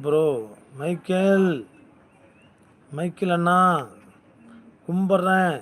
Bro. Michael Michael அண்ணா கும்பிட்றேன்.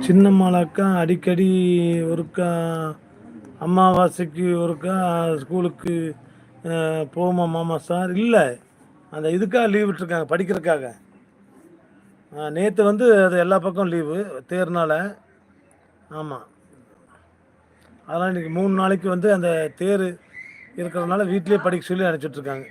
சின்னம்மாளாக்கா அடிக்கடி ஒருக்கா அமாவாசைக்கு ஒருக்கா ஸ்கூலுக்கு போமா மாமா சார். இல்லை, அந்த இதுக்காக லீவ் விட்டுருக்காங்க, படிக்கிறதுக்காக. நேற்று வந்து அது எல்லா பக்கம் லீவு தேர்னால. ஆமாம், அதனால் இன்றைக்கி 3 நாளைக்கு வந்து அந்த தேர் இருக்கிறதுனால வீட்டிலே படிக்க சொல்லி அனுப்பிச்சிட்ருக்காங்க.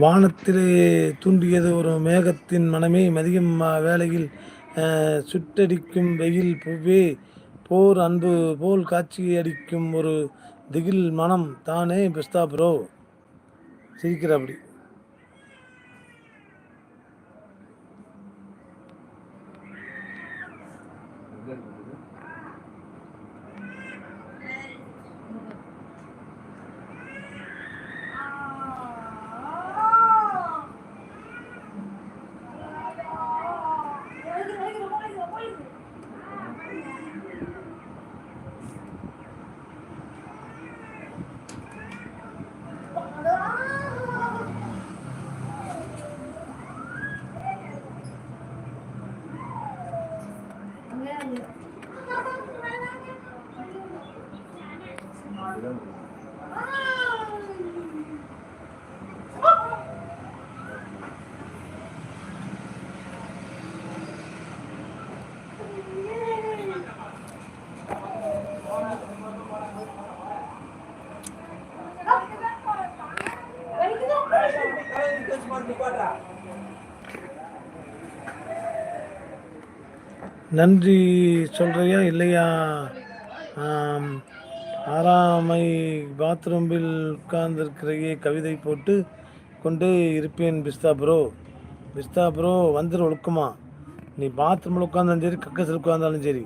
வானத்திலே தூண்டியது ஒரு மேகத்தின் மனமே, மதியம் வேளையில் சுட்டடிக்கும் வெயில் பூவே, போர் அன்பு போல் காட்சியடிக்கும் ஒரு திகில் மனம் தானே பிஸ்தா ப்ரோ. சிரிக்கிறாப்படி. நன்றி சொல்கிறியா இல்லையா? ஆறாமை பாத்ரூமில் உட்கார்ந்துருக்கிறையே, கவிதை போட்டு கொண்டே இருப்பேன் பிஸ்தா ப்ரோ. பிஸ்தா ப்ரோ வந்துரு ஒழுக்குமா. நீ பாத்ரூமில் உட்காந்தாலும் சரி, கக்கஸில் உட்காந்தாலும் சரி,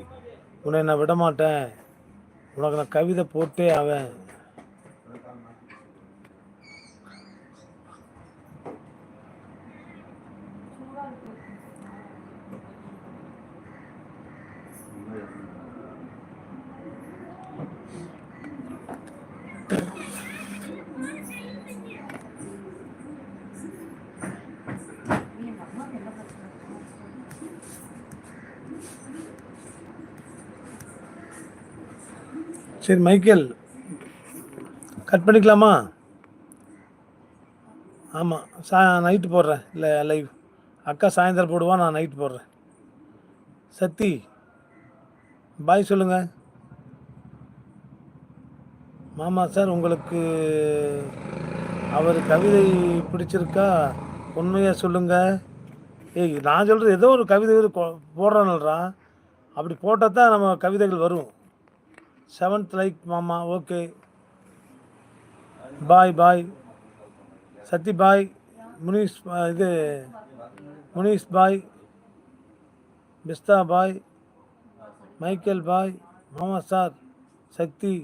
உன்னை நான் விட மாட்டேன். உனக்கு நான் கவிதை போட்டே ஆவேன். சரி மைக்கேல், கட் பண்ணிக்கலாமா? ஆமாம், நைட்டு போடுறேன். இல்லை லைவ் அக்கா சாயந்தரம் போடுவா, நான் நைட்டு போடுறேன். சத்தி பாய் சொல்லுங்கள். மாமா சார், உங்களுக்கு அவர் கவிதை பிடிச்சிருக்கா? உண்மையாக சொல்லுங்கள். ஏய், நான் சொல்கிறது ஏதோ ஒரு கவிதை போடுறான்ல்றா. அப்படி போட்டால் தான் நம்ம கவிதைகள் வரும். 7th லைக் மாமா. ஓகே, பாய் பாய். சத்தி பாய். முனீஷ் இது முனீஷ் பாய். பிஸ்தா பாய். மைக்கேல் பாய். மாமா சார். சக்தி